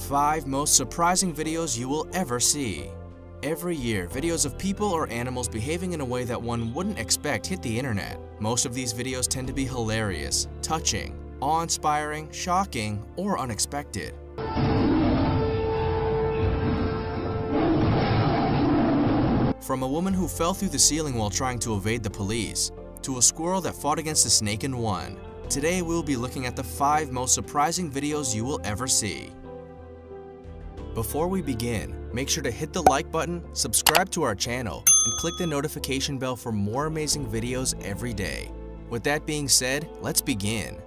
5 most surprising videos you will ever see. Every year, videos of people or animals behaving in a way that one wouldn't expect hit the internet. Most of these videos tend to be hilarious, touching, awe-inspiring, shocking, or unexpected. From a woman who fell through the ceiling while trying to evade the police, to a squirrel that fought against a snake and won, today we'll be looking at the 5 most surprising videos you will ever see. Before we begin, make sure to hit the like button, subscribe to our channel, and click the notification bell for more amazing videos every day. With that being said, let's begin.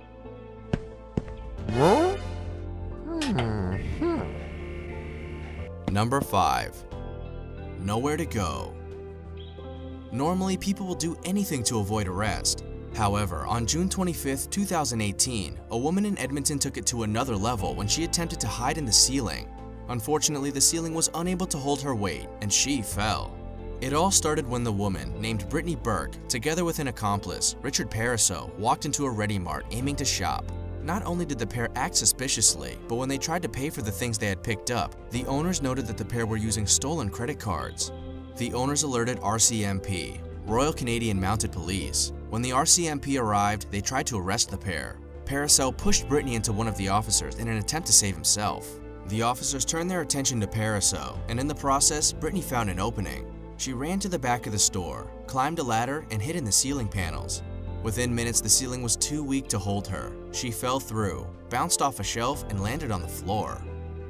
Number 5. Nowhere to go. Normally, people will do anything to avoid arrest. However, on June 25, 2018, a woman in Edmonton took it to another level when she attempted to hide in the ceiling. Unfortunately, the ceiling was unable to hold her weight, and she fell. It all started when the woman, named Brittany Burke, together with an accomplice, Richard Pariseau, walked into a Ready Mart aiming to shop. Not only did the pair act suspiciously, but when they tried to pay for the things they had picked up, the owners noted that the pair were using stolen credit cards. The owners alerted RCMP, Royal Canadian Mounted Police. When the RCMP arrived, they tried to arrest the pair. Pariseau pushed Brittany into one of the officers in an attempt to save himself. The officers turned their attention to Pariseau, and in the process, Brittany found an opening. She ran to the back of the store, climbed a ladder, and hid in the ceiling panels. Within minutes, the ceiling was too weak to hold her. She fell through, bounced off a shelf, and landed on the floor.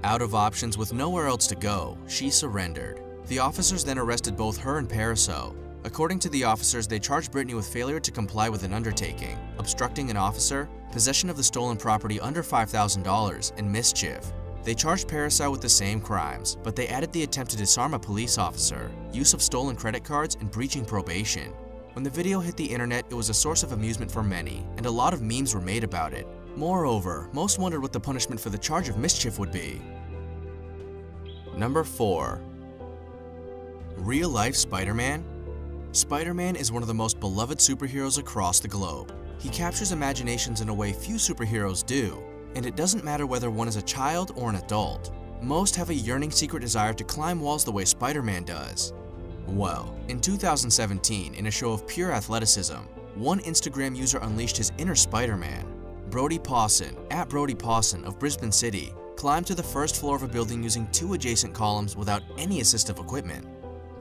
Out of options with nowhere else to go, she surrendered. The officers then arrested both her and Pariseau. According to the officers, they charged Brittany with failure to comply with an undertaking, obstructing an officer, possession of the stolen property under $5,000, and mischief. They charged Pariseau with the same crimes, but they added the attempt to disarm a police officer, use of stolen credit cards, and breaching probation. When the video hit the internet, it was a source of amusement for many, and a lot of memes were made about it. Moreover, most wondered what the punishment for the charge of mischief would be. Number 4. Real-life Spider-Man? Spider-Man is one of the most beloved superheroes across the globe. He captures imaginations in a way few superheroes do, and it doesn't matter whether one is a child or an adult. Most have a yearning secret desire to climb walls the way Spider-Man does. Well, in 2017, in a show of pure athleticism, one Instagram user unleashed his inner Spider-Man. Brody Pawson, at Brody Pawson of Brisbane City, climbed to the first floor of a building using 2 adjacent columns without any assistive equipment.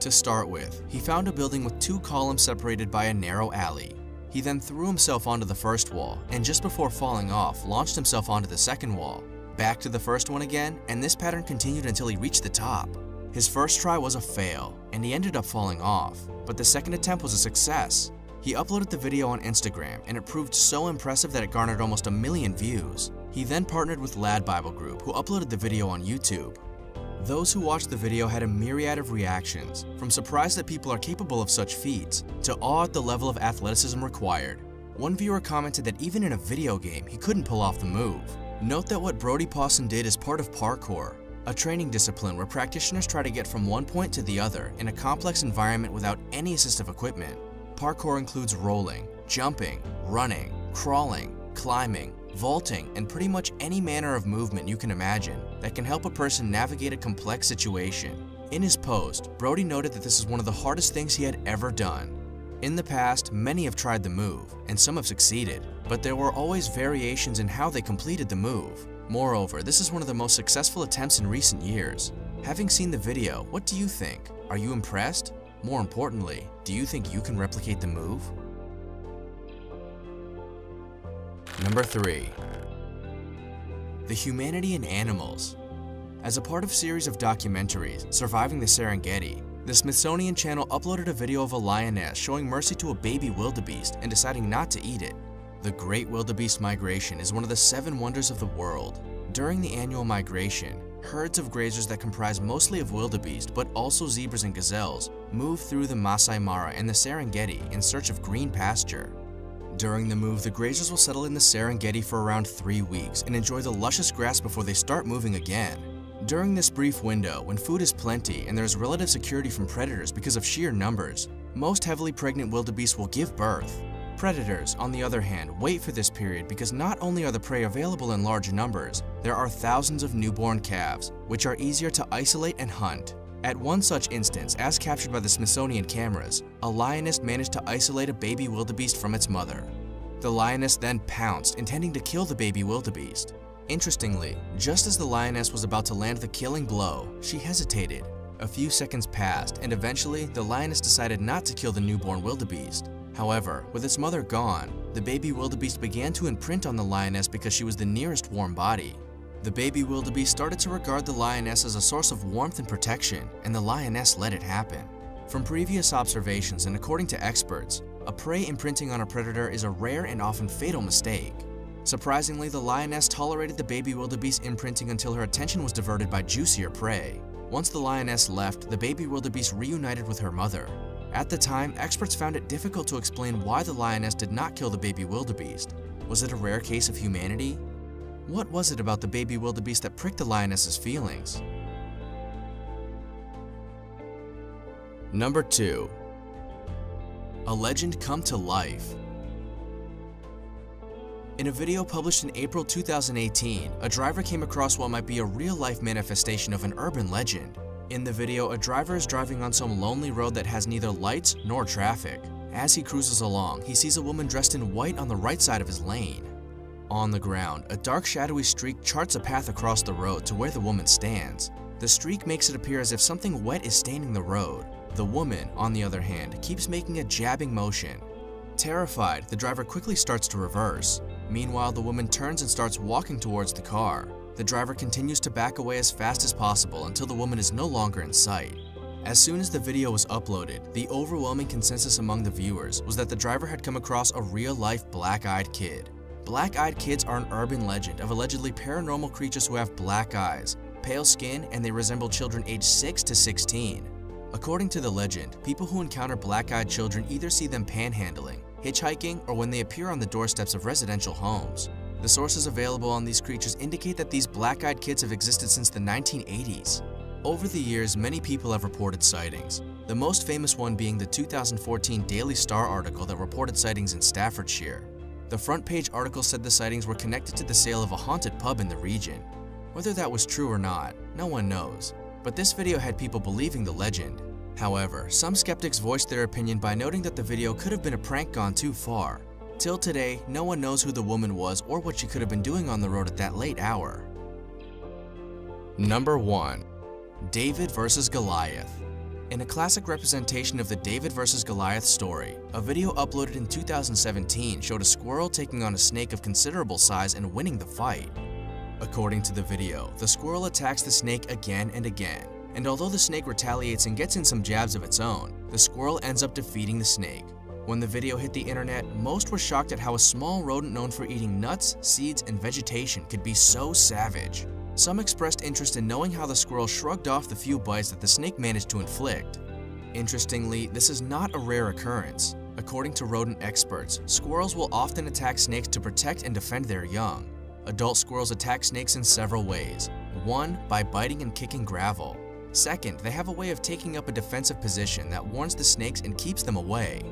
To start with, he found a building with 2 columns separated by a narrow alley. He then threw himself onto the first wall, and just before falling off, launched himself onto the second wall. Back to the first one again, and this pattern continued until he reached the top. His first try was a fail, and he ended up falling off, but the second attempt was a success. He uploaded the video on Instagram, and it proved so impressive that it garnered almost 1 million views. He then partnered with Lad Bible Group, who uploaded the video on YouTube. Those who watched the video had a myriad of reactions, from surprise that people are capable of such feats, to awe at the level of athleticism required. One viewer commented that even in a video game, he couldn't pull off the move. Note that what Brody Pawson did is part of parkour, a training discipline where practitioners try to get from one point to the other in a complex environment without any assistive equipment. Parkour includes rolling, jumping, running, crawling, climbing, vaulting, and pretty much any manner of movement you can imagine that can help a person navigate a complex situation. In his post, Brody noted that this is one of the hardest things he had ever done. In the past, many have tried the move, and some have succeeded, but there were always variations in how they completed the move. Moreover, this is one of the most successful attempts in recent years. Having seen the video, what do you think? Are you impressed? More importantly, do you think you can replicate the move? Number 3. The Humanity in Animals. As a part of a series of documentaries, Surviving the Serengeti, the Smithsonian Channel uploaded a video of a lioness showing mercy to a baby wildebeest and deciding not to eat it. The Great Wildebeest Migration is one of the 7 wonders of the world. During the annual migration, herds of grazers that comprise mostly of wildebeest but also zebras and gazelles move through the Masai Mara and the Serengeti in search of green pasture. During the move, the grazers will settle in the Serengeti for around 3 weeks and enjoy the luscious grass before they start moving again. During this brief window, when food is plenty and there is relative security from predators because of sheer numbers, most heavily pregnant wildebeest will give birth. Predators, on the other hand, wait for this period because not only are the prey available in large numbers, there are thousands of newborn calves, which are easier to isolate and hunt. At one such instance, as captured by the Smithsonian cameras, a lioness managed to isolate a baby wildebeest from its mother. The lioness then pounced, intending to kill the baby wildebeest. Interestingly, just as the lioness was about to land the killing blow, she hesitated. A few seconds passed, and eventually, the lioness decided not to kill the newborn wildebeest. However, with its mother gone, the baby wildebeest began to imprint on the lioness because she was the nearest warm body. The baby wildebeest started to regard the lioness as a source of warmth and protection, and the lioness let it happen. From previous observations and according to experts, a prey imprinting on a predator is a rare and often fatal mistake. Surprisingly, the lioness tolerated the baby wildebeest imprinting until her attention was diverted by juicier prey. Once the lioness left, the baby wildebeest reunited with her mother. At the time, experts found it difficult to explain why the lioness did not kill the baby wildebeest. Was it a rare case of humanity? What was it about the baby wildebeest that pricked the lioness's feelings? Number 2. A legend come to life. In a video published in April 2018, a driver came across what might be a real-life manifestation of an urban legend. In the video, a driver is driving on some lonely road that has neither lights nor traffic. As he cruises along, he sees a woman dressed in white on the right side of his lane. On the ground, a dark shadowy streak charts a path across the road to where the woman stands. The streak makes it appear as if something wet is staining the road. The woman, on the other hand, keeps making a jabbing motion. Terrified, the driver quickly starts to reverse. Meanwhile, the woman turns and starts walking towards the car. The driver continues to back away as fast as possible until the woman is no longer in sight. As soon as the video was uploaded, the overwhelming consensus among the viewers was that the driver had come across a real-life black-eyed kid. Black-eyed kids are an urban legend of allegedly paranormal creatures who have black eyes, pale skin, and they resemble children aged 6 to 16. According to the legend, people who encounter black-eyed children either see them panhandling, hitchhiking, or when they appear on the doorsteps of residential homes. The sources available on these creatures indicate that these black-eyed kids have existed since the 1980s. Over the years, many people have reported sightings, the most famous one being the 2014 Daily Star article that reported sightings in Staffordshire. The front page article said the sightings were connected to the sale of a haunted pub in the region. Whether that was true or not, no one knows, but this video had people believing the legend. However, some skeptics voiced their opinion by noting that the video could have been a prank gone too far. Till today, no one knows who the woman was or what she could have been doing on the road at that late hour. Number 1. David vs. Goliath. In a classic representation of the David vs. Goliath story, a video uploaded in 2017 showed a squirrel taking on a snake of considerable size and winning the fight. According to the video, the squirrel attacks the snake again and again, and although the snake retaliates and gets in some jabs of its own, the squirrel ends up defeating the snake. When the video hit the internet, most were shocked at how a small rodent known for eating nuts, seeds, and vegetation could be so savage. Some expressed interest in knowing how the squirrel shrugged off the few bites that the snake managed to inflict. Interestingly, this is not a rare occurrence. According to rodent experts, squirrels will often attack snakes to protect and defend their young. Adult squirrels attack snakes in several ways. 1. By biting and kicking gravel. 2nd, they have a way of taking up a defensive position that warns the snakes and keeps them away.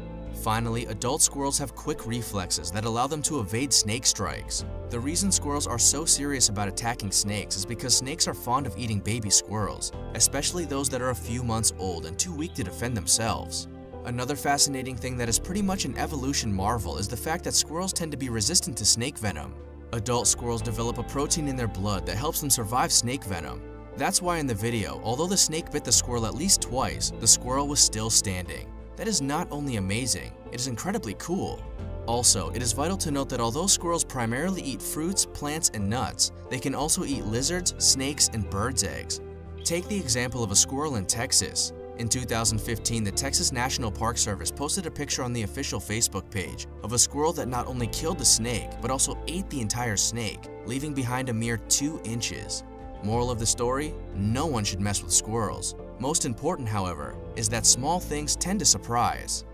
Finally, adult squirrels have quick reflexes that allow them to evade snake strikes. The reason squirrels are so serious about attacking snakes is because snakes are fond of eating baby squirrels, especially those that are a few months old and too weak to defend themselves. Another fascinating thing that is pretty much an evolution marvel is the fact that squirrels tend to be resistant to snake venom. Adult squirrels develop a protein in their blood that helps them survive snake venom. That's why in the video, although the snake bit the squirrel at least twice, the squirrel was still standing. That is not only amazing, it is incredibly cool. Also, it is vital to note that although squirrels primarily eat fruits, plants, and nuts, they can also eat lizards, snakes, and birds' eggs. Take the example of a squirrel in Texas. In 2015, the Texas National Park Service posted a picture on the official Facebook page of a squirrel that not only killed the snake, but also ate the entire snake, leaving behind a mere 2 inches. Moral of the story? No one should mess with squirrels. Most important, however, is that small things tend to surprise.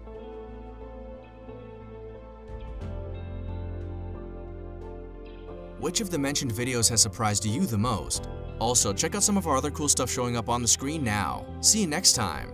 Which of the mentioned videos has surprised you the most? Also, check out some of our other cool stuff showing up on the screen now. See you next time!